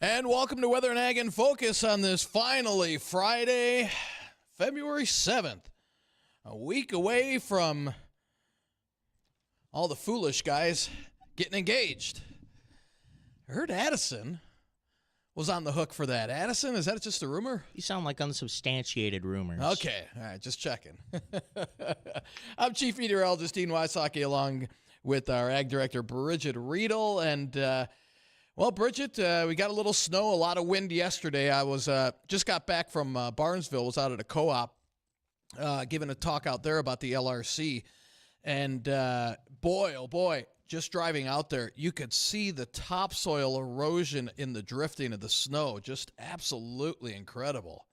And welcome to Weather and Ag in Focus on this finally Friday, February 7th. A week away from all the foolish guys getting engaged. I heard Addison was on the hook for that. Addison, is that just a rumor? You sound like unsubstantiated rumors. Okay, all right, just checking. I'm Chief Meteorologist Dean Wysocki along with our Ag Director Bridgette Readel. And, well, Bridgette, we got a little snow, a lot of wind yesterday. I was just got back from Barnesville, was out at a co-op giving a talk out there about the LRC. And boy, oh boy, just driving out there, you could see the topsoil erosion in the drifting of the snow. Just absolutely incredible.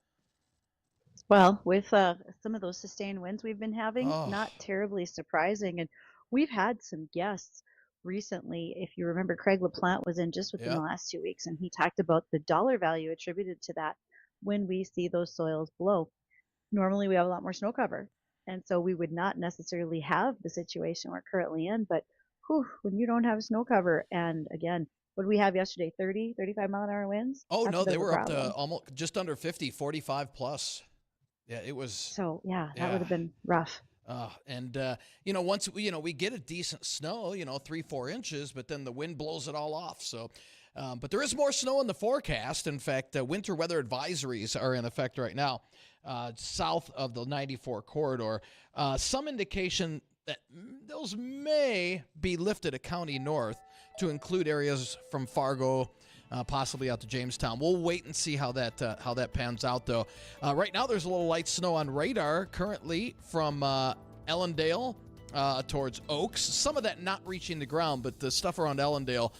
Well, with some of those sustained winds we've been having, not terribly surprising. And we've had some guests recently. If you remember, Craig LaPlante was in just within the last 2 weeks, and he talked about the dollar value attributed to that when we see those soils blow. Normally, we have a lot more snow cover, and so we would not necessarily have the situation we're currently in. But when you don't have snow cover, and again, what did we have yesterday? 30, 35 mile an hour winds? Oh, no, they were up to almost just under 50, 45 plus. Yeah, it was. So, that would have been rough. Once we get a decent snow, 3-4 inches, but then the wind blows it all off. So, but there is more snow in the forecast. In fact, winter weather advisories are in effect right now, south of the 94 corridor. Some indication that those may be lifted a county north to include areas from Fargo, possibly out to Jamestown. We'll wait and see how that pans out, though. Right now, there's a little light snow on radar currently from Ellendale towards Oaks. Some of that not reaching the ground, but the stuff around Ellendale,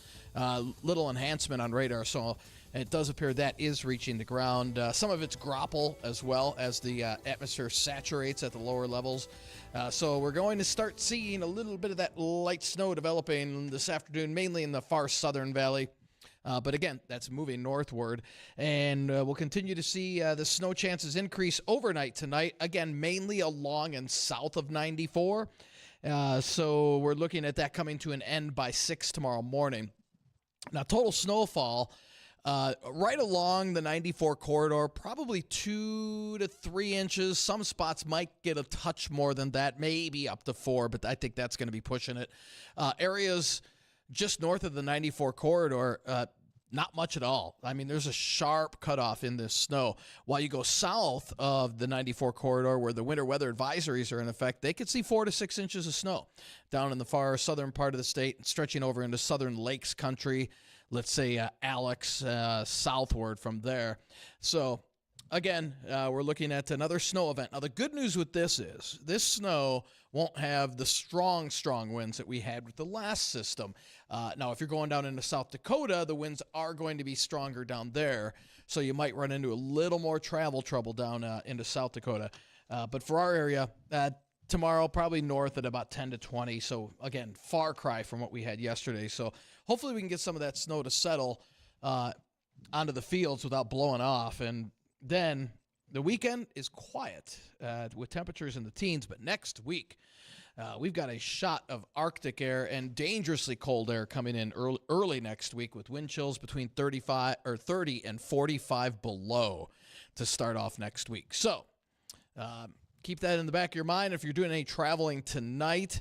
little enhancement on radar. So it does appear that is reaching the ground. Some of it's graupel as well as the atmosphere saturates at the lower levels. So we're going to start seeing a little bit of that light snow developing this afternoon, mainly in the far southern valley. But again, that's moving northward, and we'll continue to see the snow chances increase overnight tonight, again, mainly along and south of 94. So we're looking at that coming to an end by 6 tomorrow morning. Now, total snowfall right along the 94 corridor, probably 2 to 3 inches. Some spots might get a touch more than that, maybe up to 4, but I think that's going to be pushing it. Areas just north of the 94 corridor, not much at all. I mean, there's a sharp cutoff in this snow. While you go south of the 94 corridor, where the winter weather advisories are in effect, they could see 4 to 6 inches of snow down in the far southern part of the state and stretching over into southern lakes country, let's say Alex, southward from there. So again, we're looking at another snow event. Now, the good news with this is this snow won't have the strong winds that we had with the last system. Now, if you're going down into South Dakota, the winds are going to be stronger down there, so you might run into a little more travel trouble down into South Dakota. But for our area, tomorrow, probably north at about 10 to 20. So, again, far cry from what we had yesterday. So hopefully we can get some of that snow to settle onto the fields without blowing off. And then the weekend is quiet with temperatures in the teens, but next week we've got a shot of Arctic air and dangerously cold air coming in early next week with wind chills between 30 and 45 below to start off next week. So keep that in the back of your mind if you're doing any traveling tonight.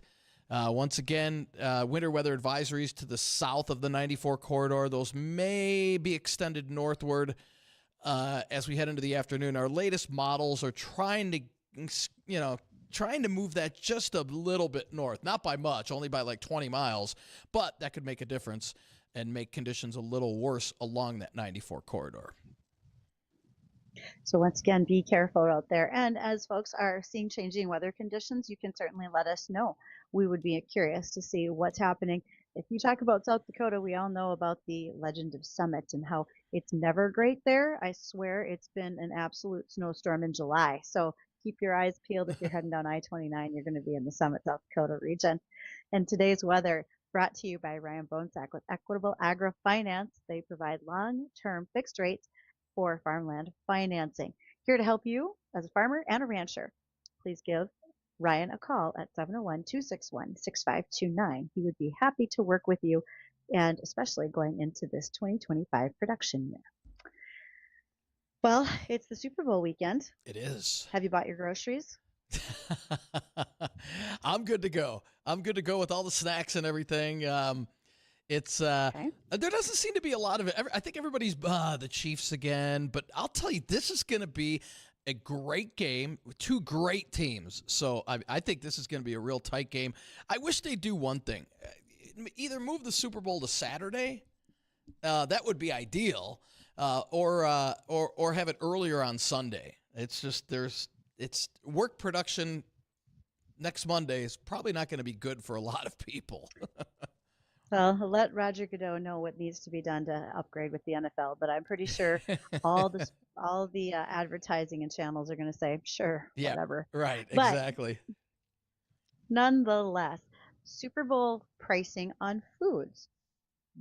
Once again, winter weather advisories to the south of the 94 corridor. Those may be extended northward as we head into the afternoon. Our latest models are trying to move that just a little bit north, not by much, only by like 20 miles, but that could make a difference and make conditions a little worse along that 94 corridor. So once again, be careful out there. And as folks are seeing changing weather conditions, you can certainly let us know. We would be curious to see what's happening. If you talk about South Dakota, we all know about the legend of Summit and how it's never great there. I swear it's been an absolute snowstorm in July. So keep your eyes peeled if you're heading down I-29. You're going to be in the Summit, South Dakota region. And today's weather brought to you by Ryan Bonesack with Equitable Agri Finance. They provide long-term fixed rates for farmland financing. Here to help you as a farmer and a rancher. Please give Ryan a call at 701-261-6529. He would be happy to work with you and especially going into this 2025 production year. Well, it's the Super Bowl weekend. It is. Have you bought your groceries? I'm good to go. I'm good to go with all the snacks and everything. It's Okay. there doesn't seem to be a lot of it. I think everybody's the Chiefs again, but I'll tell you, this is going to be a great game with two great teams. So I think this is going to be a real tight game. I wish they'd do one thing, either move the Super Bowl to Saturday. That would be ideal, or have it earlier on Sunday. It's just it's work production next Monday is probably not going to be good for a lot of people. Well, let Roger Goodell know what needs to be done to upgrade with the NFL, but I'm pretty sure all the advertising and channels are going to say, sure, Yeah, whatever. right, But exactly. nonetheless, Super Bowl pricing on foods.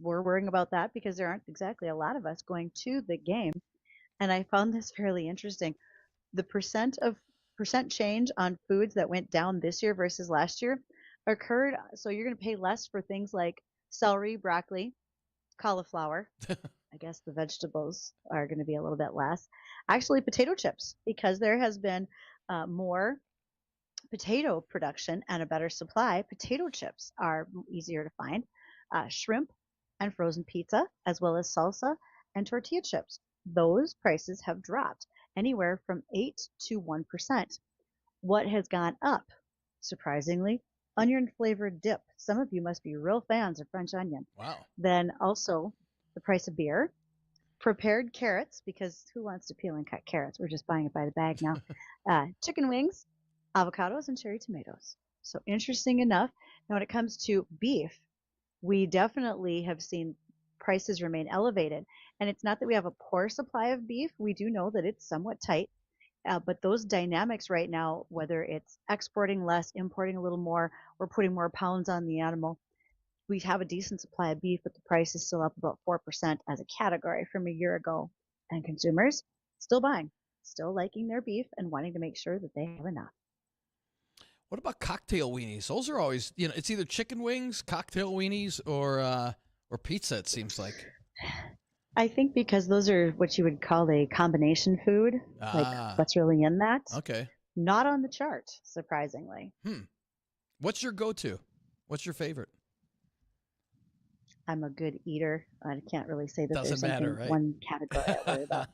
We're worrying about that because there aren't exactly a lot of us going to the game. And I found this fairly interesting. The percent change on foods that went down this year versus last year occurred. So you're going to pay less for things like celery, broccoli, cauliflower. I guess the vegetables are going to be a little bit less. Actually, potato chips, because there has been more potato production and a better supply. Potato chips are easier to find. Shrimp and frozen pizza, as well as salsa and tortilla chips. Those prices have dropped anywhere from 8 to 1%. What has gone up, surprisingly? Onion flavored dip. Some of you must be real fans of French onion. Wow. Then also the price of beer, prepared carrots, because who wants to peel and cut carrots? We're just buying it by the bag now. Chicken wings, avocados, and cherry tomatoes. So interesting enough. Now, when it comes to beef, we definitely have seen prices remain elevated. And it's not that we have a poor supply of beef. We do know that it's somewhat tight. But those dynamics right now, whether it's exporting less, importing a little more, or putting more pounds on the animal, we have a decent supply of beef, but the price is still up about 4% as a category from a year ago. And consumers still buying, still liking their beef and wanting to make sure that they have enough. What about cocktail weenies? Those are always, it's either chicken wings, cocktail weenies, or pizza, it seems like. I think because those are what you would call a combination food, like what's really in that. Okay. Not on the chart, surprisingly. What's your go-to? What's your favorite? I'm a good eater. I can't really say that Doesn't there's matter, something, right? one category I worry about.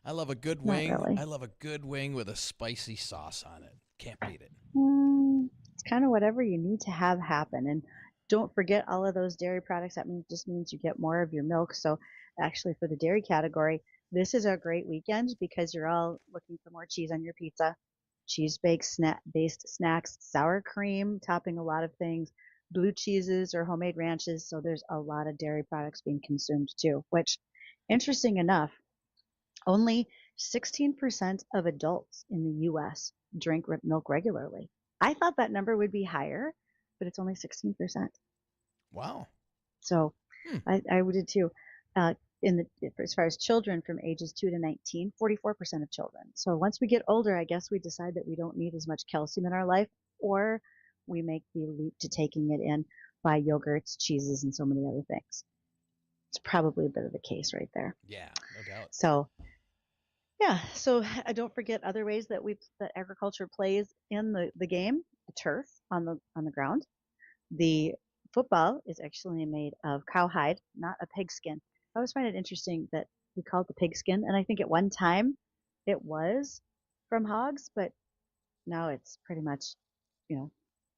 I love a good Not wing. really. I love a good wing with a spicy sauce on it. Can't beat it. It's kind of whatever you need to have happen. And don't forget all of those dairy products. That just means you get more of your milk. So actually for the dairy category, this is a great weekend because you're all looking for more cheese on your pizza, cheese-based snacks, sour cream, topping a lot of things, blue cheeses or homemade ranches. So there's a lot of dairy products being consumed too, which, interesting enough, only 16% of adults in the U.S. drink milk regularly. I thought that number would be higher, but it's only 16%. Wow. So I did too. As far as children from ages 2 to 19, 44% of children. So once we get older, I guess we decide that we don't need as much calcium in our life, or we make the leap to taking it in by yogurts, cheeses, and so many other things. It's probably a bit of the case right there. Yeah, no doubt. So, yeah. So don't forget other ways that agriculture plays in the game. The turf on the ground. The football is actually made of cowhide, not a pigskin. I always find it interesting that we call it the pigskin, and I think at one time it was from hogs, but now it's pretty much,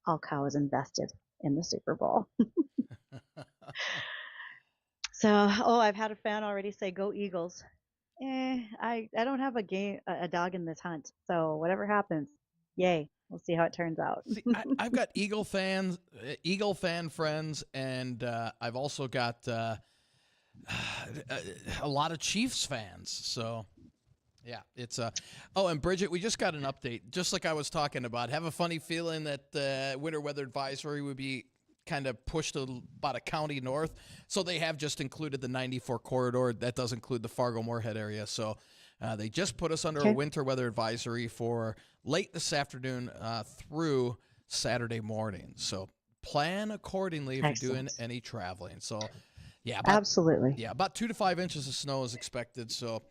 all cows invested in the Super Bowl. So, I've had a fan already say, "Go Eagles." I don't have a dog in this hunt, so whatever happens, yay. We'll see how it turns out. See, I've got Eagle fan friends, and I've also got a lot of Chiefs fans. So, yeah, it's and Bridgette, we just got an update. Just like I was talking about, have a funny feeling that the winter weather advisory would be kind of pushed about a county north. So they have just included the 94 corridor. That does include the Fargo-Moorhead area. So they just put us under a winter weather advisory for late this afternoon through Saturday morning. So plan accordingly if you're doing Excellent. any traveling. So, Absolutely. about 2 to 5 inches of snow is expected. So,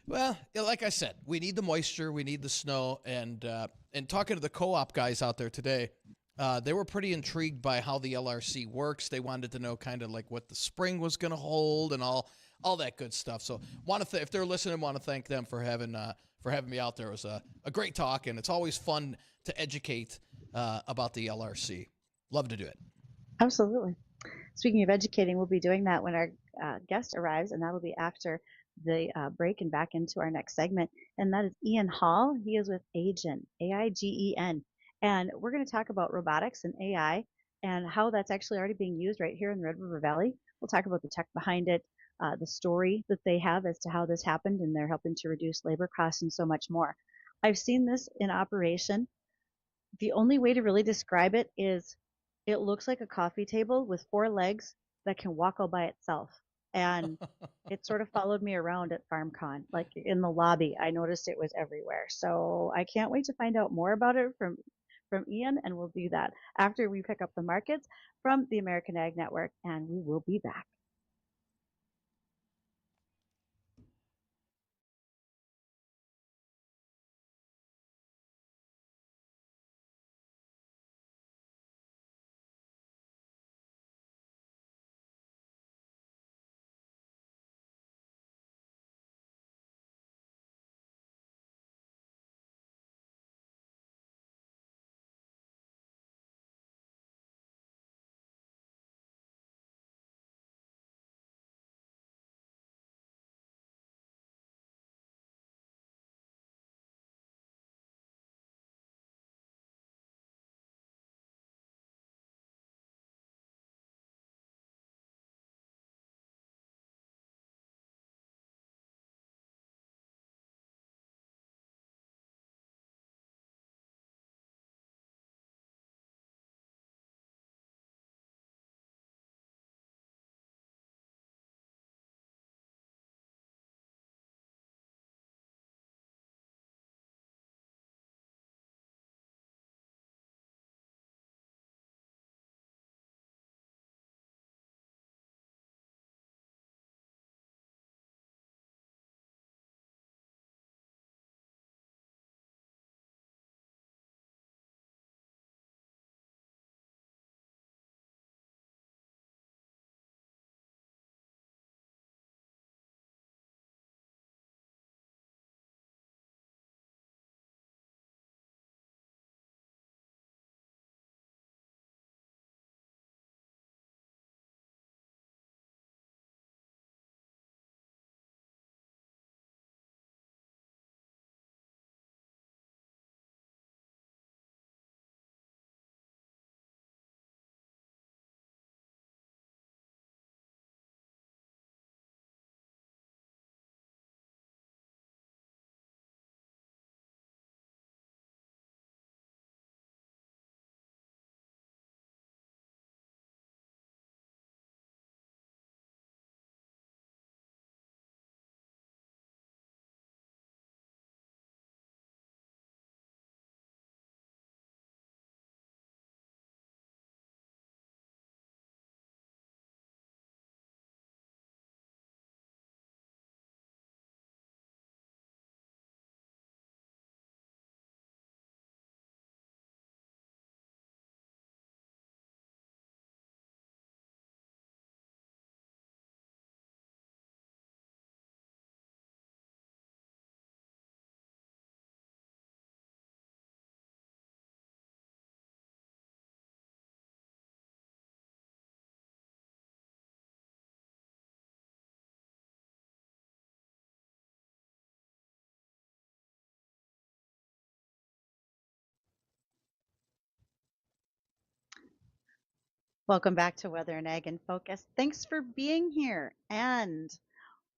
well, like I said, we need the moisture, we need the snow, and talking to the co-op guys out there today, they were pretty intrigued by how the LRC works. They wanted to know kind of like what the spring was going to hold and all that good stuff. So, if they're listening, want to thank them for having me out there. It was a great talk, and it's always fun to educate about the LRC. Love to do it. Absolutely. Speaking of educating, we'll be doing that when our guest arrives, and that'll be after the break and back into our next segment. And that is Ian Hall. He is with Aigen, AIGEN. And we're going to talk about robotics and AI and how that's actually already being used right here in the Red River Valley. We'll talk about the tech behind it, the story that they have as to how this happened, and they're helping to reduce labor costs and so much more. I've seen this in operation. The only way to really describe it is it looks like a coffee table with 4 legs that can walk all by itself. And it sort of followed me around at FarmCon, like in the lobby. I noticed it was everywhere. So I can't wait to find out more about it from Ian, and we'll do that after we pick up the markets from the American Ag Network, and we will be back. Welcome back to Weather and Ag in Focus. Thanks for being here. And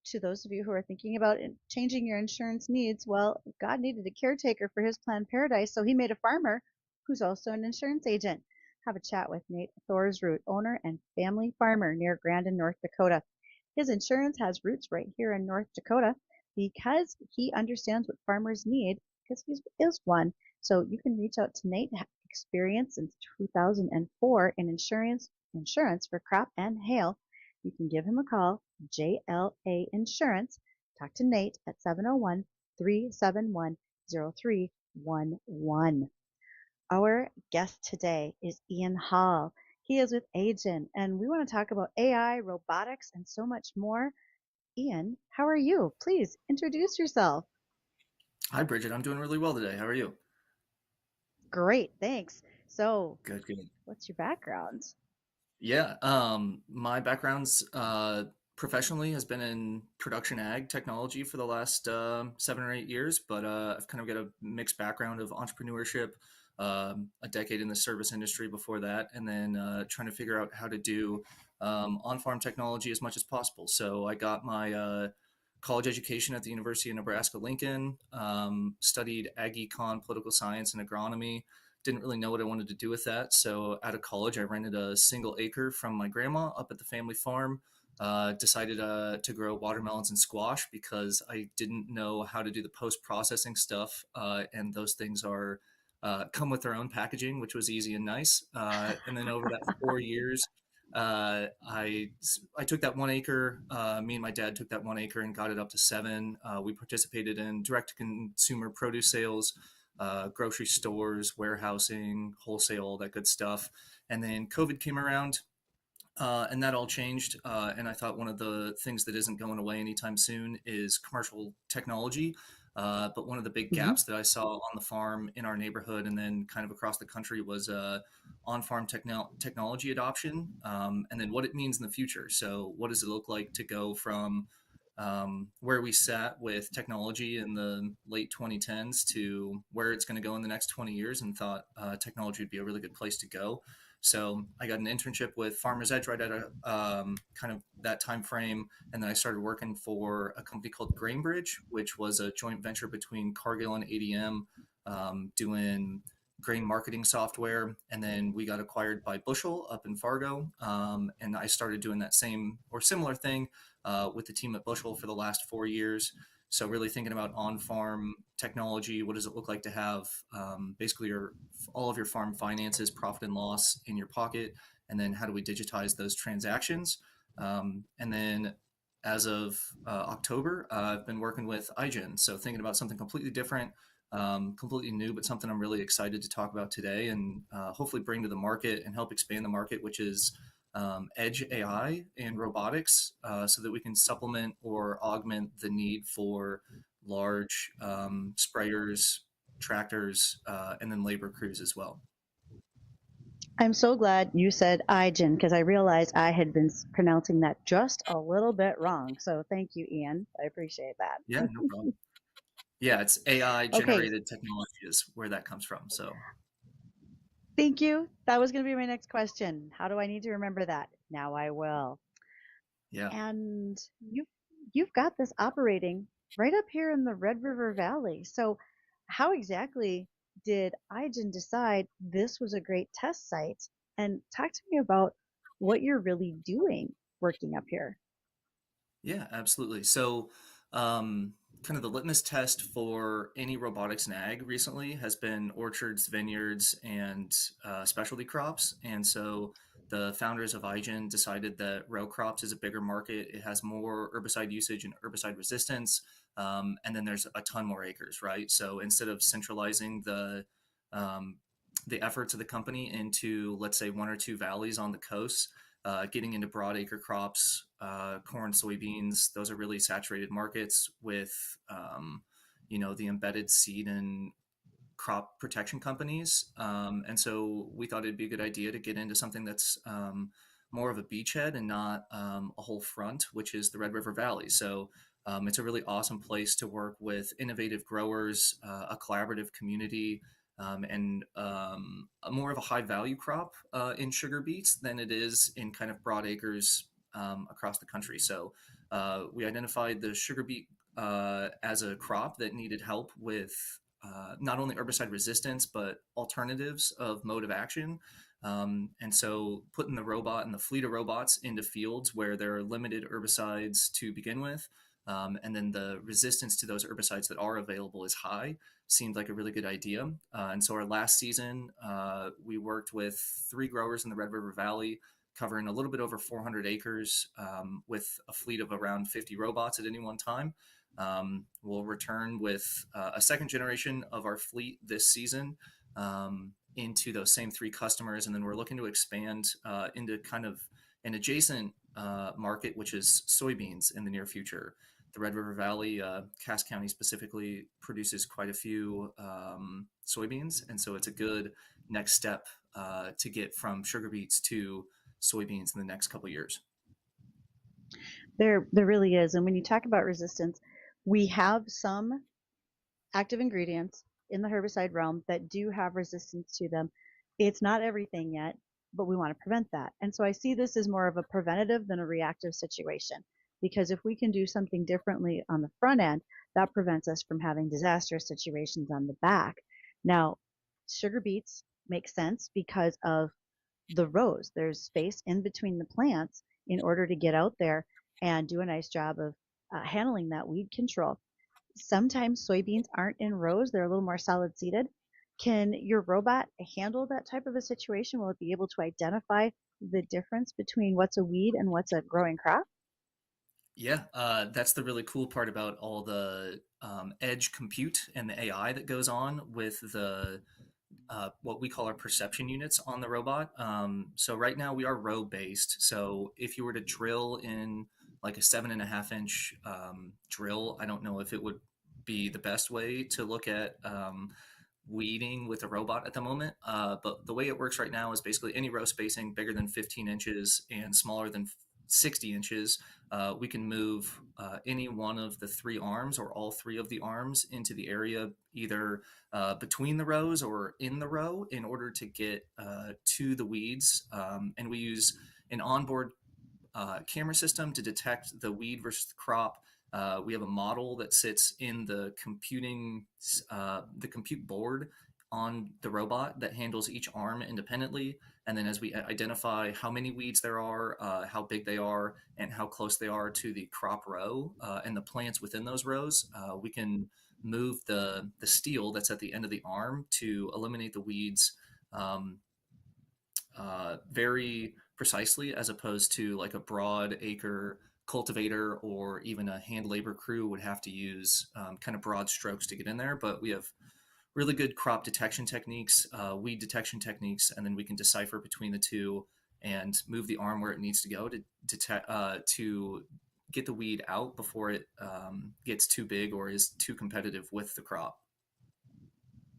to those of you who are thinking about changing your insurance needs, well, God needed a caretaker for his planned paradise, so he made a farmer who's also an insurance agent. Have a chat with Nate Thorsroot, owner and family farmer near Grandin, North Dakota. His insurance has roots right here in North Dakota because he understands what farmers need because he is one. So you can reach out to Nate, experience since 2004 in insurance for crop and hail, you can give him a call, JLA Insurance. Talk to Nate at 701-371-0311. Our guest today is Ian Hall. He is with Aigen, and we want to talk about AI, robotics, and so much more. Ian, how are you? Please introduce yourself. Hi, Bridget. I'm doing really well today. How are you? Great, thanks. So, Good, good. what's your background? Yeah, my background's professionally has been in production ag technology for the last 7 or 8 years, but I've kind of got a mixed background of entrepreneurship, a decade in the service industry before that, and then trying to figure out how to do on-farm technology as much as possible. So I got my college education at the University of Nebraska-Lincoln, studied ag econ, political science, and agronomy. Didn't really know what I wanted to do with that. So out of college, I rented a single acre from my grandma up at the family farm. Decided to grow watermelons and squash because I didn't know how to do the post-processing stuff. And those things are come with their own packaging, which was easy and nice. And then over that 4 years, I took that 1 acre. Me and my dad took that 1 acre and got it up to 7. We participated in direct-to-consumer produce sales, grocery stores, warehousing, wholesale, all that good stuff. And then COVID came around, and that all changed. And I thought one of the things that isn't going away anytime soon is commercial technology. But one of the big Mhm. gaps that I saw on the farm in our neighborhood and then kind of across the country was on-farm technology adoption, and then what it means in the future. So what does it look like to go from where we sat with technology in the late 2010s to where it's going to go in the next 20 years, and thought technology would be a really good place to go. So I got an internship with Farmers Edge right at kind of that time frame, and then I started working for a company called Grainbridge, which was a joint venture between Cargill and ADM, doing grain marketing software. And then we got acquired by Bushel up in Fargo, and I started doing that same or similar thing with the team at Bushel for the last 4 years. So really thinking about on-farm technology, what does it look like to have basically all of your farm finances, profit and loss in your pocket, and then how do we digitize those transactions? And then as of October, I've been working with Aigen, so thinking about something completely different, completely new, but something I'm really excited to talk about today and hopefully bring to the market and help expand the market, which is edge AI and robotics, so that we can supplement or augment the need for large sprayers, tractors, and then labor crews as well. I'm so glad you said Aigen because I realized I had been pronouncing that just a little bit wrong. So thank you, Ian. I appreciate that. Yeah, no problem. Yeah, it's AI Okay, generated technology is where that comes from. So thank you. That was going to be my next question. How do I need to remember that? Now I will. yeah. And you've got this operating right up here in the Red River Valley. So how exactly did Aigen decide this was a great test site? And talk to me about what you're really doing working up here. Yeah, absolutely. So, kind of the litmus test for any robotics in ag recently has been orchards, vineyards, and specialty crops. And so, the founders of Aigen decided that row crops is a bigger market. It has more herbicide usage and herbicide resistance, and then there's a ton more acres, right? So, instead of centralizing um, the efforts of the company into, let's say, one or two valleys on the coast, getting into broad acre crops, corn, soybeans, those are really saturated markets with, the embedded seed and crop protection companies. And so we thought it'd be a good idea to get into something that's more of a beachhead and not a whole front, which is the Red River Valley. So it's a really awesome place to work with innovative growers, a collaborative community, and a more of a high value crop in sugar beets than it is in kind of broad acres across the country. So we identified the sugar beet as a crop that needed help with not only herbicide resistance, but alternatives of mode of action. And so putting the robot and the fleet of robots into fields where there are limited herbicides to begin with, and then the resistance to those herbicides that are available is high, seemed like a really good idea. And so our last season, we worked with 3 growers in the Red River Valley, covering a little bit over 400 acres, with a fleet of around 50 robots at any one time. We'll return with a second generation of our fleet this season, into those same 3 customers. And then we're looking to expand into kind of an adjacent market, which is soybeans in the near future. The Red River Valley, Cass County specifically, produces quite a few soybeans. And so it's a good next step to get from sugar beets to soybeans in the next couple of years. There really is. And when you talk about resistance, we have some active ingredients in the herbicide realm that do have resistance to them. It's not everything yet, but we want to prevent that. And so I see this as more of a preventative than a reactive situation, because if we can do something differently on the front end, that prevents us from having disastrous situations on the back. Now, sugar beets make sense because of the rows. There's space in between the plants in order to get out there and do a nice job of handling that weed control. Sometimes soybeans aren't in rows, they're a little more solid seeded. Can your robot handle that type of a situation? Will it be able to identify the difference between what's a weed and what's a growing crop? Yeah, that's the really cool part about all the edge compute and the AI that goes on with the what we call our perception units on the robot. So right now we are row based. So if you were to drill in like a 7.5 inch drill, I don't know if it would be the best way to look at weeding with a robot at the moment. But the way it works right now is basically any row spacing bigger than 15 inches and smaller than 60 inches, we can move any one of the 3 arms or all 3 of the arms into the area, either between the rows or in the row, in order to get to the weeds. And we use an onboard camera system to detect the weed versus the crop. We have a model that sits in the compute board on the robot that handles each arm independently. And then as we identify how many weeds there are, how big they are, and how close they are to the crop row and the plants within those rows, we can move the steel that's at the end of the arm to eliminate the weeds very precisely, as opposed to like a broad acre cultivator or even a hand labor crew would have to use kind of broad strokes to get in there. But we have really good crop detection techniques, weed detection techniques, and then we can decipher between the two and move the arm where it needs to go to detect to get the weed out before it gets too big or is too competitive with the crop.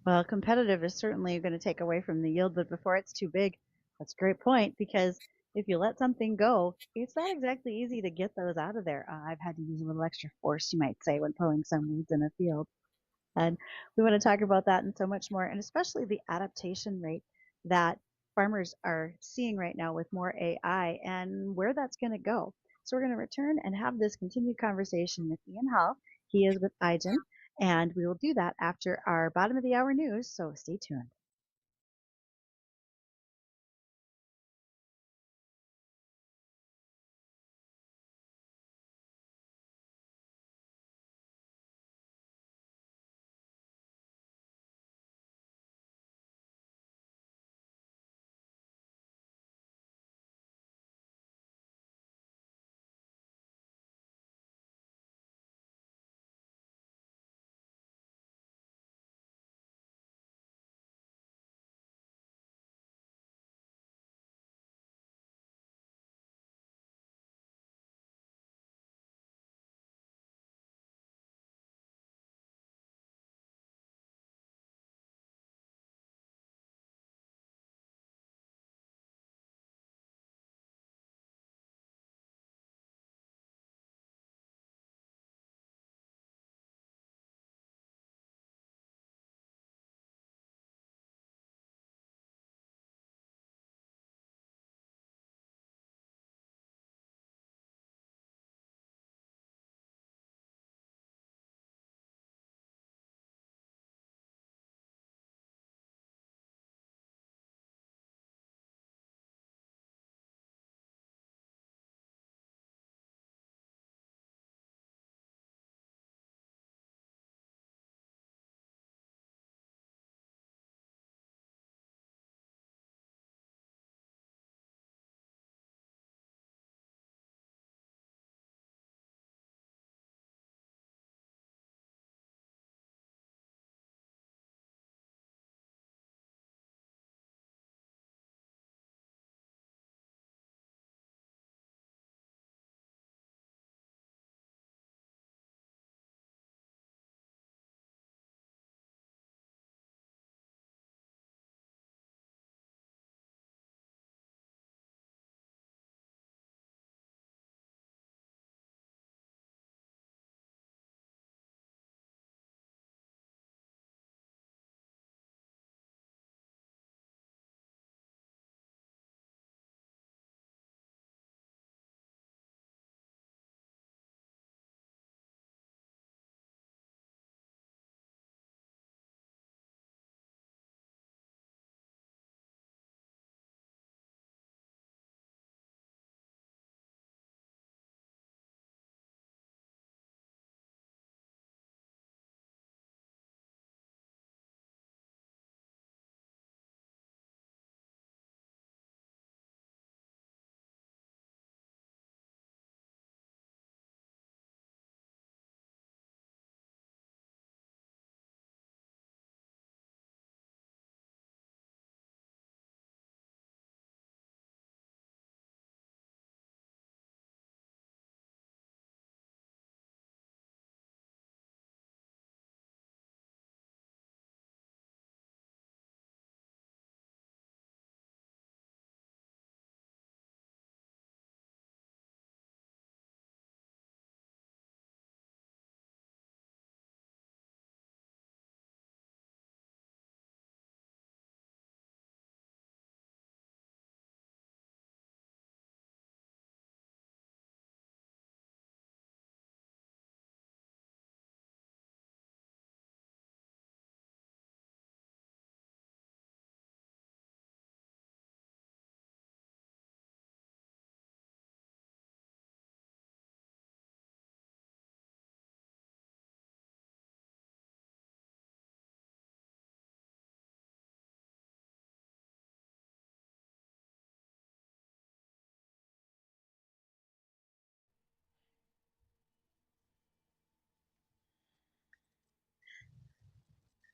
Well, competitive is certainly going to take away from the yield, but before it's too big, that's a great point, because if you let something go, it's not exactly easy to get those out of there. I've had to use a little extra force, you might say, when pulling some weeds in a field. And we want to talk about that and so much more, and especially the adaptation rate that farmers are seeing right now with more AI and where that's going to go. So we're going to return and have this continued conversation with Ian Hall. He is with Aigen, and we will do that after our bottom of the hour news, so stay tuned.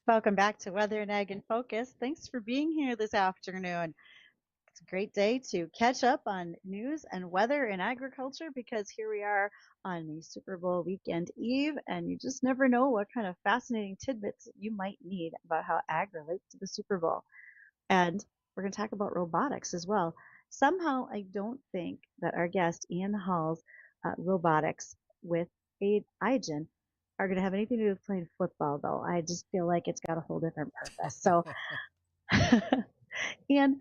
Welcome back to Weather and Ag in Focus. Thanks for being here this afternoon. It's a great day to catch up on news and weather in agriculture because here we are on the Super Bowl weekend eve, and you just never know what kind of fascinating tidbits you might need about how ag relates to the Super Bowl. And we're going to talk about robotics as well. Somehow, I don't think that our guest, Ian Hall's robotics with Aigen, are going to have anything to do with playing football, though. I just feel like it's got a whole different purpose. So, Ian,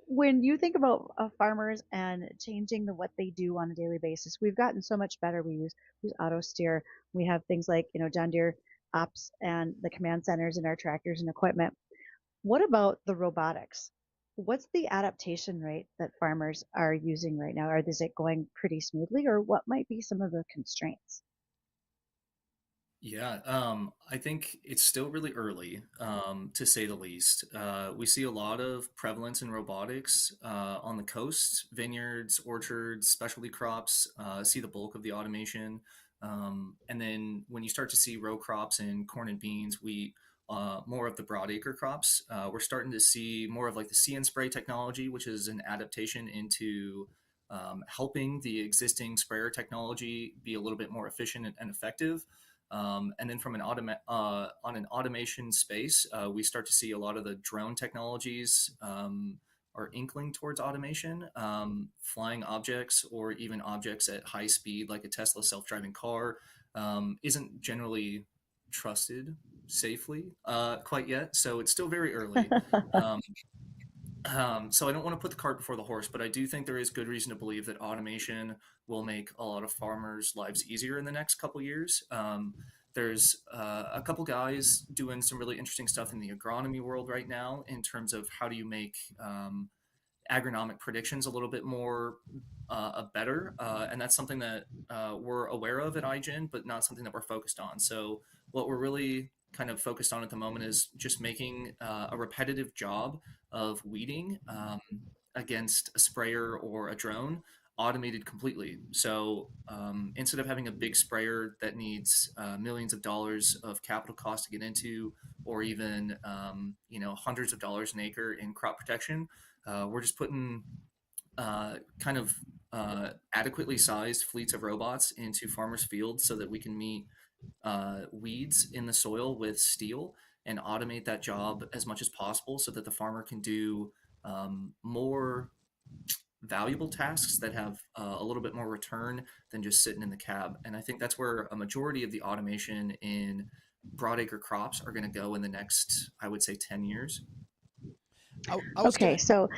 when you think about farmers and changing what they do on a daily basis, we've gotten so much better. We use auto steer. We have things like John Deere ops and the command centers in our tractors and equipment. What about the robotics? What's the adaptation rate that farmers are using right now? Is it going pretty smoothly, or what might be some of the constraints? Yeah, I think it's still really early, to say the least. We see a lot of prevalence in robotics on the coast, vineyards, orchards, specialty crops, see the bulk of the automation. And then when you start to see row crops in corn and beans, more of the broadacre crops. We're starting to see more of like the see and spray technology, which is an adaptation into helping the existing sprayer technology be a little bit more efficient and effective. And then from on an automation space, we start to see a lot of the drone technologies are inkling towards automation, flying objects or even objects at high speed, like a Tesla self-driving car, isn't generally trusted safely quite yet. So it's still very early. Um, so I don't want to put the cart before the horse, but I do think there is good reason to believe that automation will make a lot of farmers' lives easier in the next couple years. There's a couple guys doing some really interesting stuff in the agronomy world right now in terms of how do you make agronomic predictions a little bit more better, and that's something that we're aware of at Aigen, but not something that we're focused on. So what we're really kind of focused on at the moment is just making a repetitive job of weeding against a sprayer or a drone automated completely. So instead of having a big sprayer that needs millions of dollars of capital cost to get into, or even hundreds of dollars an acre in crop protection, we're just putting kind of adequately sized fleets of robots into farmers' fields so that we can meet weeds in the soil with steel and automate that job as much as possible so that the farmer can do more valuable tasks that have a little bit more return than just sitting in the cab. And I think that's where a majority of the automation in broadacre crops are going to go in the next, I would say, 10 years. I was Okay, gonna. so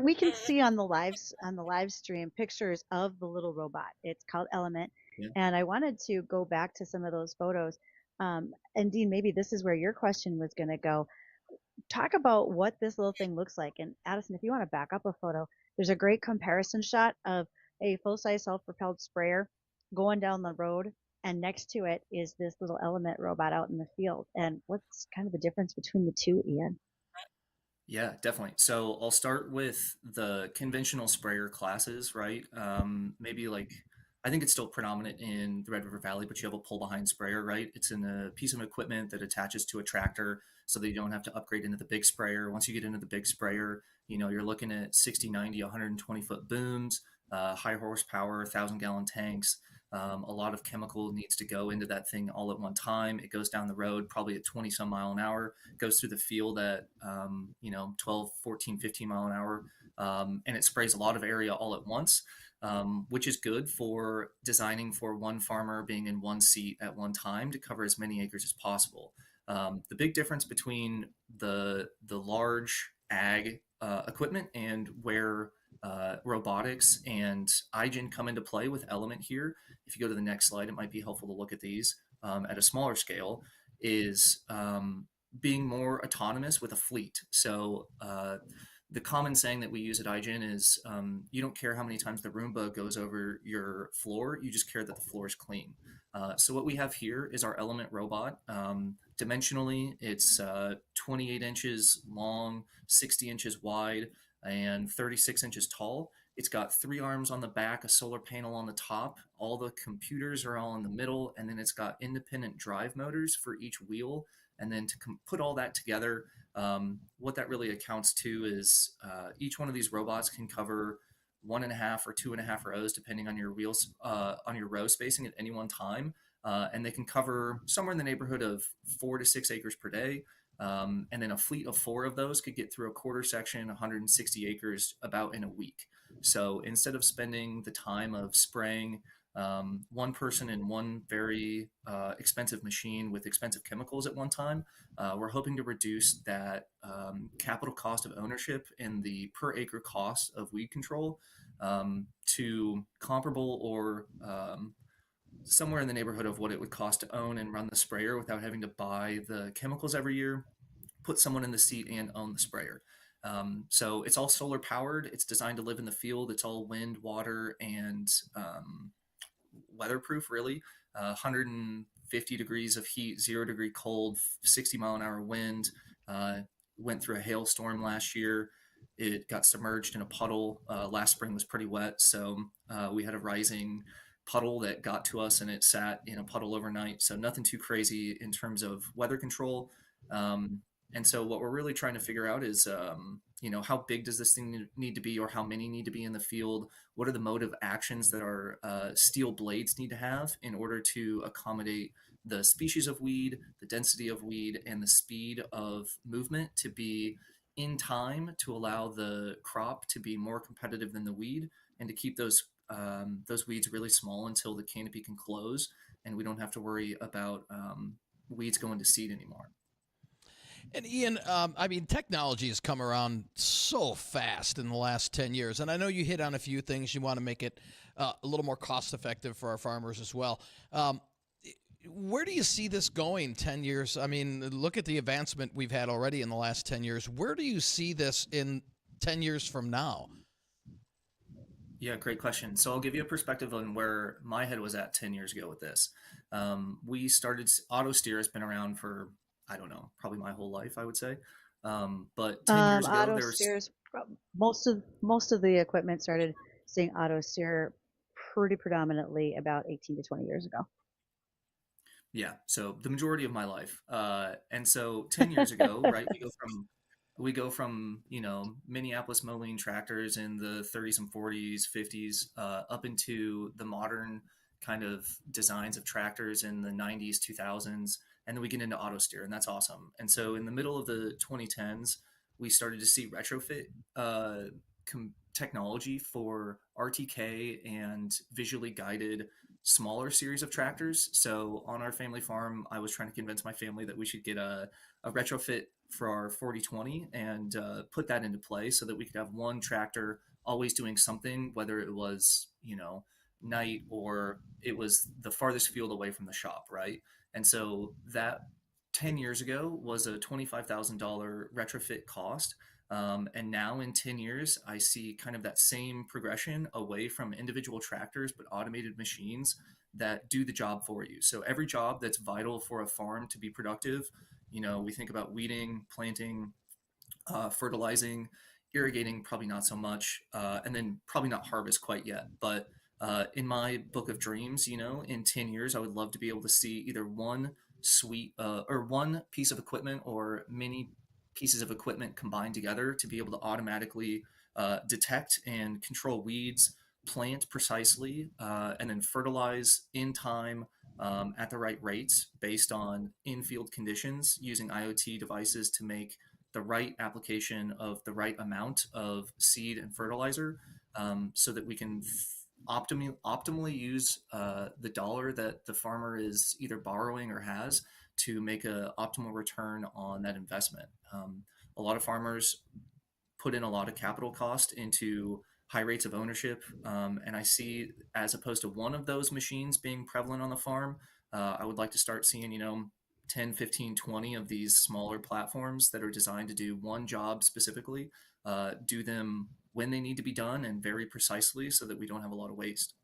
we can see on the live stream pictures of the little robot. It's called Element, Yeah. and I wanted to go back to some of those photos. And Dean, maybe this is where your question was going to go. Talk about what this little thing looks like. And Addison, if you want to back up a photo, there's a great comparison shot of a full-size self-propelled sprayer going down the road, and next to it is this little Element robot out in the field. And what's kind of the difference between the two, Ian? Yeah, definitely. So I'll start with the conventional sprayer classes, right? Maybe like I think it's still predominant in the Red River Valley, but you have a pull behind sprayer, right? It's in a piece of equipment that attaches to a tractor so that you don't have to upgrade into the big sprayer. Once you get into the big sprayer, you're looking at 60, 90, 120-foot booms, high horsepower, 1,000-gallon tanks. A lot of chemical needs to go into that thing all at one time. It goes down the road probably at 20 some mile an hour, goes through the field at 12, 14, 15 mile an hour, and it sprays a lot of area all at once, which is good for designing for one farmer being in one seat at one time to cover as many acres as possible. The big difference between the large ag equipment and where robotics and Aigen come into play with Element here, if you go to the next slide, it might be helpful to look at these at a smaller scale, is being more autonomous with a fleet. So the common saying that we use at Aigen is you don't care how many times the Roomba goes over your floor, you just care that the floor is clean. So what we have here is our Element robot. Dimensionally, it's 28 inches long, 60 inches wide, and 36 inches tall. It's got three arms on the back, a solar panel on the top. All the computers are all in the middle, and then it's got independent drive motors for each wheel. And then to put all that together, what that really accounts to is each one of these robots can cover 1.5 or 2.5 rows, depending on your wheels, on your row spacing at any one time. And they can cover somewhere in the neighborhood of 4 to 6 acres per day. And then a fleet of 4 of those could get through a quarter section, 160 acres, about in a week. So instead of spending the time of spraying one person in one very expensive machine with expensive chemicals at one time, we're hoping to reduce that capital cost of ownership and the per acre cost of weed control to comparable or somewhere in the neighborhood of what it would cost to own and run the sprayer without having to buy the chemicals every year, put someone in the seat, and own the sprayer. So it's all solar powered. It's designed to live in the field. It's all wind, water, and weatherproof, really. 150 degrees of heat, 0 degree cold, 60-mile-an-hour wind. Went through a hailstorm last year. It got submerged in a puddle. Last spring was pretty wet, so we had a rising puddle that got to us, and it sat in a puddle overnight. So nothing too crazy in terms of weather control. And so what we're really trying to figure out is, how big does this thing need to be, or how many need to be in the field? What are the motive actions that our steel blades need to have in order to accommodate the species of weed, the density of weed, and the speed of movement to be in time to allow the crop to be more competitive than the weed, and to keep those weeds really small until the canopy can close and we don't have to worry about weeds going to seed anymore. And Ian, I mean, technology has come around so fast in the last 10 years. And I know you hit on a few things. You want to make it a little more cost effective for our farmers as well. Where do you see this going 10 years? I mean, look at the advancement we've had already in the last 10 years. Where do you see this in 10 years from now? Yeah, great question. So I'll give you a perspective on where my head was at 10 years ago with this. We started, auto steer has been around for, I don't know, probably my whole life, I would say. But 10 years ago, Auto there was, steers, most of the equipment started seeing auto steer pretty predominantly about 18 to 20 years ago. yeah, so the majority of my life. And so 10 years ago, right, we go from Minneapolis Moline tractors in the 30s and 40s, 50s, up into the modern kind of designs of tractors in the 90s, 2000s, and then we get into auto steer, and that's awesome. And so in the middle of the 2010s, we started to see retrofit technology for RTK and visually guided smaller series of tractors. So on our family farm, I was trying to convince my family that we should get a retrofit for our 4020 and put that into play so that we could have one tractor always doing something, whether it was, night or it was the farthest field away from the shop, right? And so that 10 years ago was a $25,000 retrofit cost. And now in 10 years, I see kind of that same progression away from individual tractors, but automated machines that do the job for you. So every job that's vital for a farm to be productive, we think about weeding, planting, fertilizing, irrigating, probably not so much, and then probably not harvest quite yet. But in my book of dreams, in 10 years, I would love to be able to see either one suite or one piece of equipment or many pieces of equipment combined together to be able to automatically detect and control weeds, plant precisely, and then fertilize in time at the right rates based on in-field conditions using IoT devices to make the right application of the right amount of seed and fertilizer so that we can optimally use the dollar that the farmer is either borrowing or has to make an optimal return on that investment. A lot of farmers put in a lot of capital cost into high rates of ownership. And I see, as opposed to one of those machines being prevalent on the farm, I would like to start seeing, 10, 15, 20 of these smaller platforms that are designed to do one job specifically, do them when they need to be done and very precisely so that we don't have a lot of waste.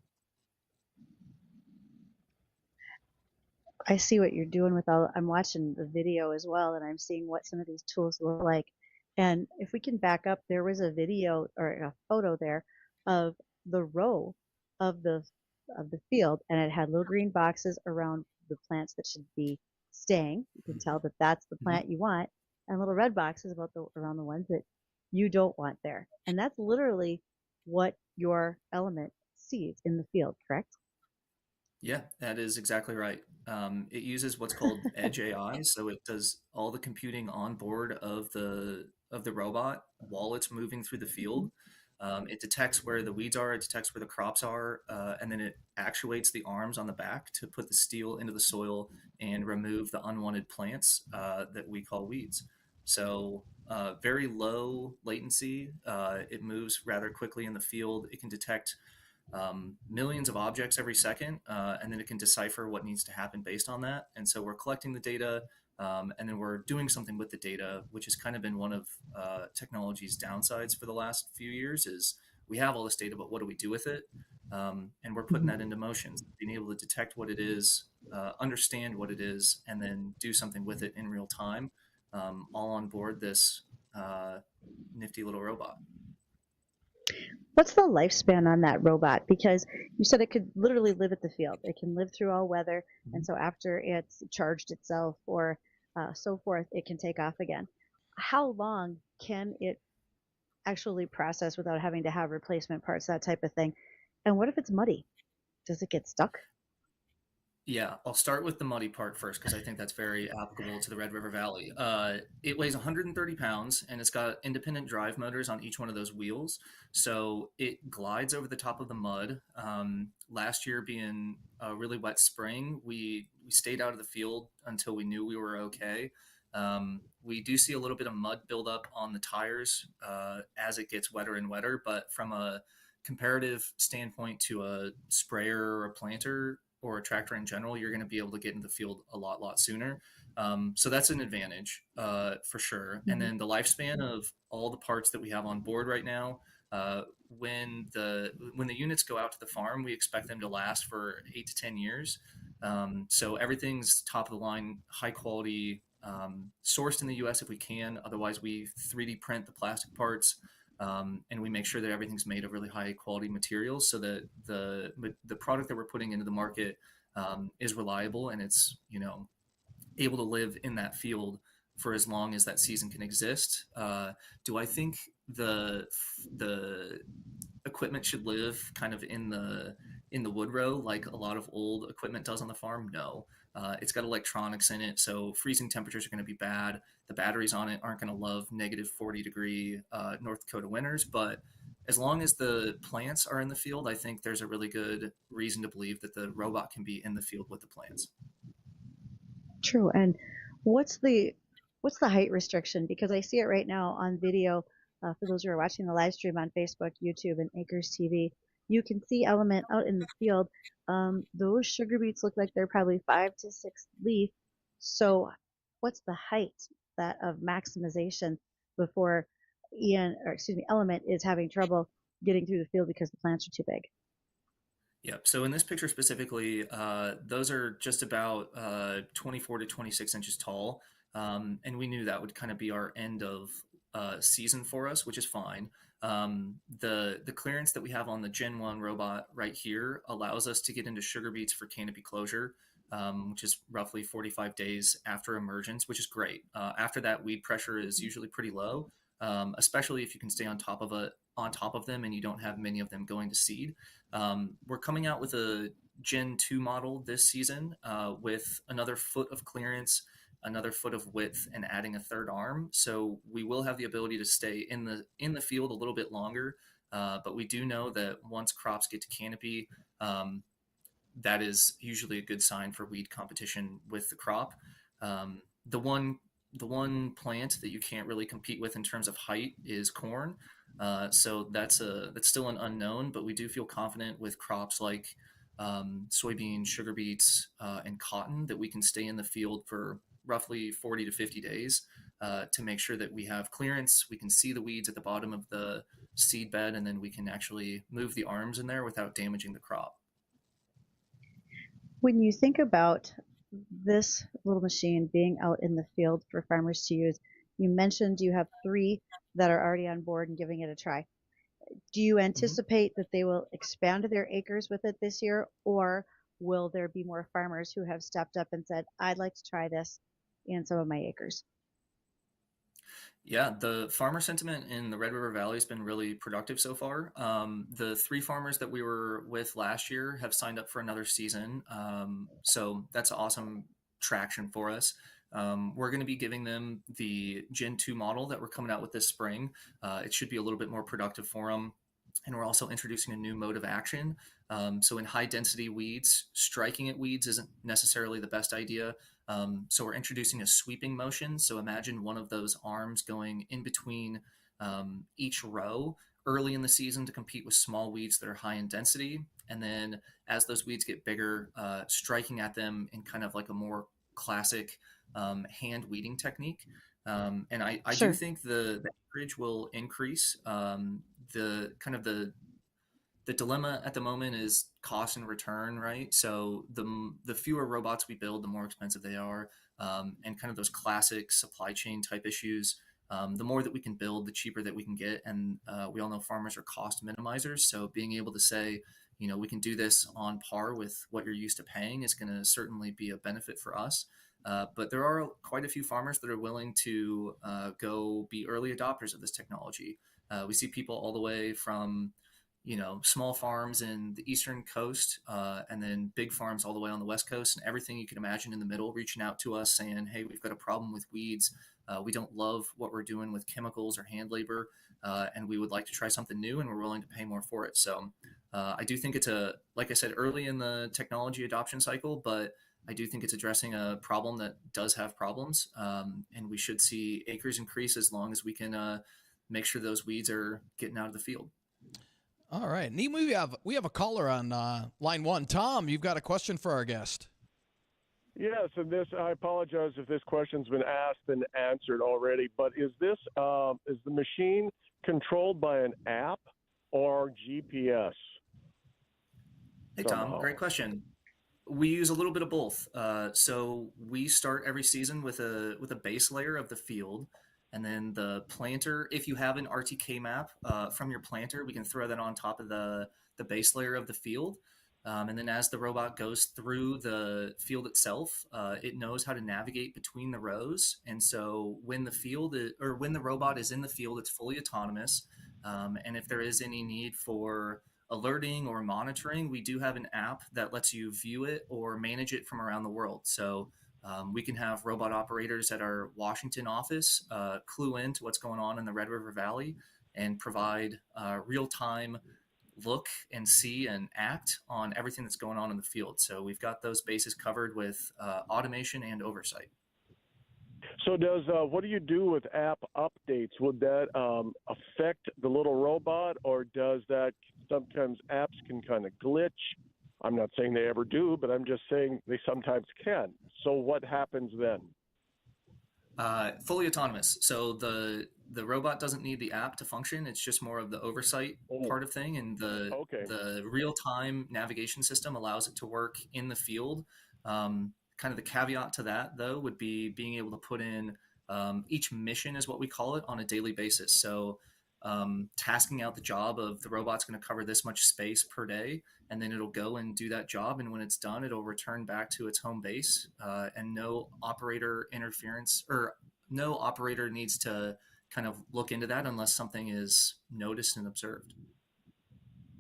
I see what you're doing with I'm watching the video as well, and I'm seeing what some of these tools look like. And if we can back up, there was a video or a photo there of the row of the field, and it had little green boxes around the plants that should be staying. You can tell that that's the Mhm. plant you want, and little red boxes around the ones that you don't want there. And that's literally what your element sees in the field, correct? Yeah, that is exactly right. It uses what's called Edge AI, so it does all the computing on board of the robot while it's moving through the field. It detects where the weeds are, it detects where the crops are, and then it actuates the arms on the back to put the steel into the soil and remove the unwanted plants that we call weeds. So very low latency. It moves rather quickly in the field. It can detect millions of objects every second, and then it can decipher what needs to happen based on that. And so we're collecting the data, and then we're doing something with the data, which has kind of been one of technology's downsides for the last few years. Is we have all this data, but what do we do with it? And we're putting that Mhm. into motion, being able to detect what it is, understand what it is, and then do something with it in real time, all on board this uh, nifty little robot. What's the lifespan on that robot? Because you said it could literally live at the field. It can live through all weather, and so after it's charged itself or so forth, it can take off again. How long can it actually process without having to have replacement parts, that type of thing? And what if it's muddy? Does it get stuck? Yeah, I'll start with the muddy part first because I think that's very applicable to the Red River Valley. It weighs 130 pounds and it's got independent drive motors on each one of those wheels. So it glides over the top of the mud. Last year, being a really wet spring, we stayed out of the field until we knew we were okay. We do see a little bit of mud buildup on the tires as it gets wetter and wetter, but from a comparative standpoint to a sprayer or a planter or a tractor in general, you're going to be able to get in the field a lot sooner. So that's an advantage for sure. And Hmm. then the lifespan of all the parts that we have on board right now, when the units go out to the farm, we expect them to last for 8 to 10 years. So everything's top of the line, high quality, sourced in the U.S. if we can. Otherwise, we 3D print the plastic parts, and we make sure that everything's made of really high quality materials so that the product that we're putting into the market is reliable and it's able to live in that field for as long as that season can exist. Do I think the equipment should live kind of in the wood row like a lot of old equipment does on the farm? No. It's got electronics in it, so freezing temperatures are going to be bad. The batteries on it aren't going to love negative 40-degree North Dakota winters, but as long as the plants are in the field, I think there's a really good reason to believe that the robot can be in the field with the plants. True. And what's the what's the height restriction? Because I see it right now on video. For those who are watching the live stream on Facebook, YouTube, and Acres TV, you can see Element out in the field. Those sugar beets look like they're probably 5 to 6 leaf. So, what's the height that of maximization before Element is having trouble getting through the field because the plants are too big? Yep. So in this picture specifically, those are just about 24 to 26 inches tall. And we knew that would kind of be our end of season for us, which is fine. The clearance that we have on the Gen 1 robot right here allows us to get into sugar beets for canopy closure, which is roughly 45 days after emergence, which is great. After that, weed pressure is usually pretty low, especially if you can stay on top of them and you don't have many of them going to seed. We're coming out with a Gen 2 model this season with another foot of clearance, another foot of width, and adding a third arm. So we will have the ability to stay in the field a little bit longer. But we do know that once crops get to canopy, that is usually a good sign for weed competition with the crop. Um, the one the one plant that you can't really compete with in terms of height is corn. So that's still an unknown, but we do feel confident with crops like soybeans, sugar beets, and cotton that we can stay in the field for roughly 40 to 50 days to make sure that we have clearance. We can see the weeds at the bottom of the seed bed, and then we can actually move the arms in there without damaging the crop. When you think about this little machine being out in the field for farmers to use, you mentioned you have three that are already on board and giving it a try. Do you Mhm. anticipate that they will expand their acres with it this year, or will there be more farmers who have stepped up and said, I'd like to try this in some of my acres? Yeah, the farmer sentiment in the Red River Valley has been really productive so far. The three farmers that we were with last year have signed up for another season. So that's awesome traction for us. We're going to be giving them the Gen 2 model that we're coming out with this spring. It should be a little bit more productive for them. And we're also introducing a new mode of action. So in high density weeds, striking at weeds isn't necessarily the best idea. So we're introducing a sweeping motion. So imagine one of those arms going in between each row early in the season to compete with small weeds that are high in density. And then as those weeds get bigger, striking at them in kind of like a more classic hand weeding technique. And I do Sure. think the acreage will increase. The kind of the dilemma at the moment is cost and return, right? So the fewer robots we build, the more expensive they are, and kind of those classic supply chain type issues. The more that we can build, the cheaper that we can get, and we all know farmers are cost minimizers. So being able to say, we can do this on par with what you're used to paying is going to certainly be a benefit for us. But there are quite a few farmers that are willing to go be early adopters of this technology. We see people all the way from small farms in the eastern coast, and then big farms all the way on the west coast, and everything you can imagine in the middle, reaching out to us saying, "Hey, we've got a problem with weeds. We don't love what we're doing with chemicals or hand labor, and we would like to try something new, and we're willing to pay more for it." So I do think it's like I said, early in the technology adoption cycle, but I do think it's addressing a problem that does have problems, and we should see acres increase as long as we can make sure those weeds are getting out of the field. All right, Neem, we have a caller on line one. Tom, you've got a question for our guest. Yes, and I apologize if this question's been asked and answered already, but is the machine controlled by an app or GPS Hey, Tom, somehow? great question. We use a little bit of both. So we start every season with a base layer of the field, and then the planter. If you have an RTK map from your planter, we can throw that on top of the base layer of the field. And then as the robot goes through the field itself, it knows how to navigate between the rows. And so when the robot is in the field, it's fully autonomous. And if there is any need for alerting or monitoring, we do have an app that lets you view it or manage it from around the world. So we can have robot operators at our Washington office clue in to what's going on in the Red River Valley and provide real time look and see and act on everything that's going on in the field. So we've got those bases covered with automation and oversight. So what do you do with app updates? Would that affect the little robot, or does that sometimes apps can kind of glitch? I'm not saying they ever do, but I'm just saying they sometimes can. So what happens then? Fully autonomous. So the robot doesn't need the app to function. It's just more of the oversight Oh, part of thing, and the okay. the real time navigation system allows it to work in the field. Kind of the caveat to that, though, would be being able to put in each mission, is what we call it, on a daily basis. So tasking out the job of the robot's going to cover this much space per day, and then it'll go and do that job. And when it's done, it'll return back to its home base, and no operator interference or no operator needs to kind of look into that unless something is noticed and observed.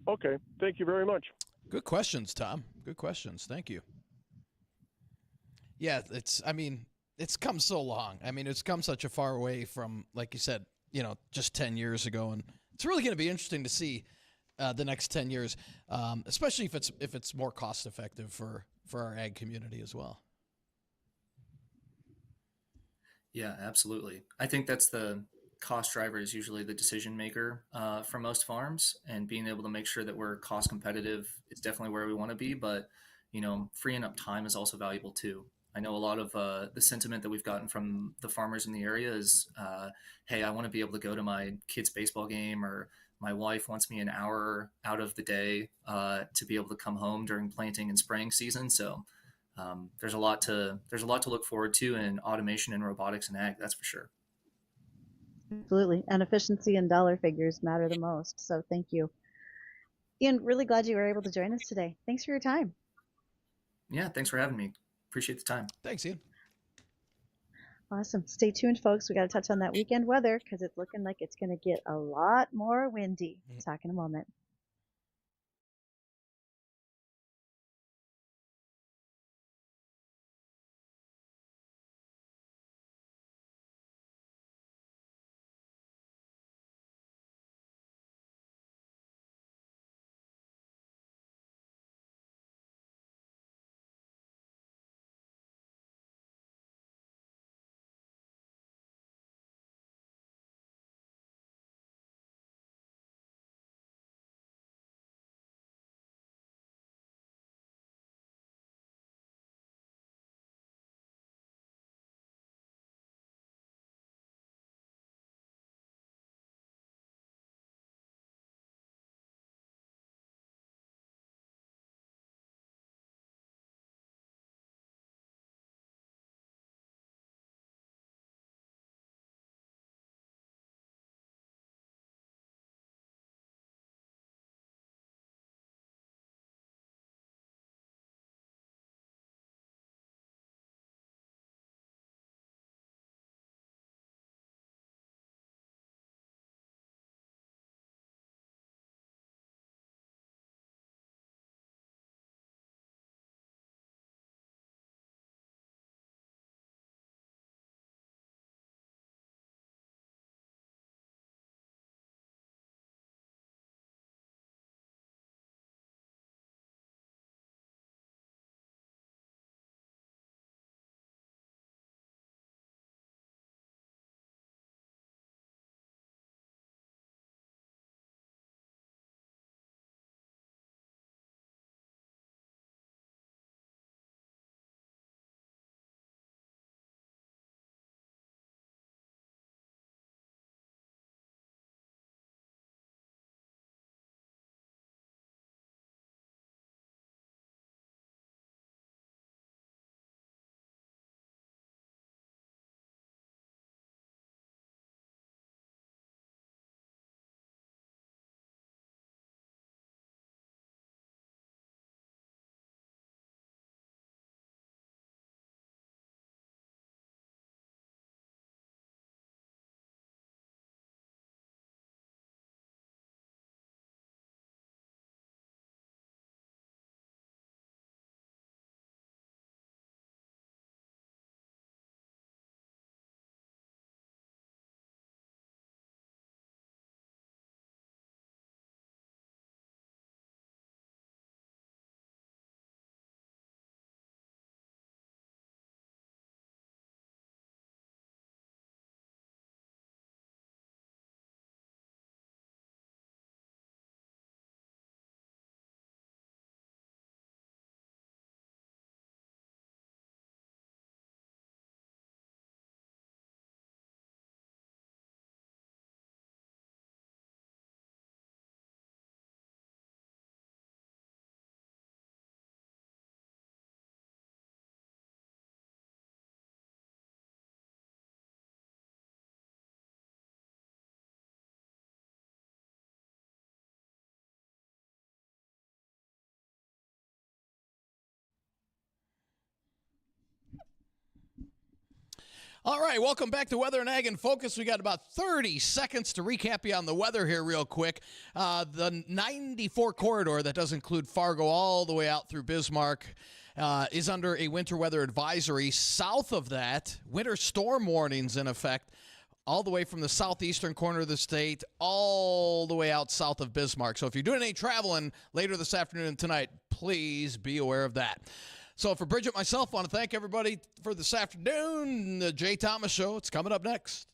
Okay. Thank you very much. Good questions, Tom. Good questions. Thank you. Yeah, it's come so long. I mean, it's come such a far way from, like you said, just 10 years ago, and it's really going to be interesting to see the next 10 years, especially if it's more cost effective for our ag community as well. Yeah, absolutely. I think that's the cost driver is usually the decision maker for most farms, and being able to make sure that we're cost competitive is definitely where we want to be. But freeing up time is also valuable too. I know a lot of the sentiment that we've gotten from the farmers in the area is, "Hey, I want to be able to go to my kid's baseball game," or "My wife wants me an hour out of the day to be able to come home during planting and spraying season." So there's a lot to look forward to in automation and robotics and ag. That's for sure. Absolutely. And efficiency and dollar figures matter the most. So thank you. Ian, really glad you were able to join us today. Thanks for your time. Yeah, thanks for having me. Appreciate the time. Thanks, Ian. Awesome. Stay tuned, folks. We got to touch on that weekend weather because it's looking like it's going to get a lot more windy. Talk in a moment. All right, welcome back to Weather and Ag in Focus. We got about 30 seconds to recap you on the weather here real quick. The 94 corridor that does include Fargo all the way out through Bismarck is under a winter weather advisory. South of that, winter storm warnings in effect all the way from the southeastern corner of the state all the way out south of Bismarck. So if you're doing any traveling later this afternoon and tonight, please be aware of that. So for Bridgette, myself, I want to thank everybody for this afternoon. The Jay Thomas Show, it's coming up next.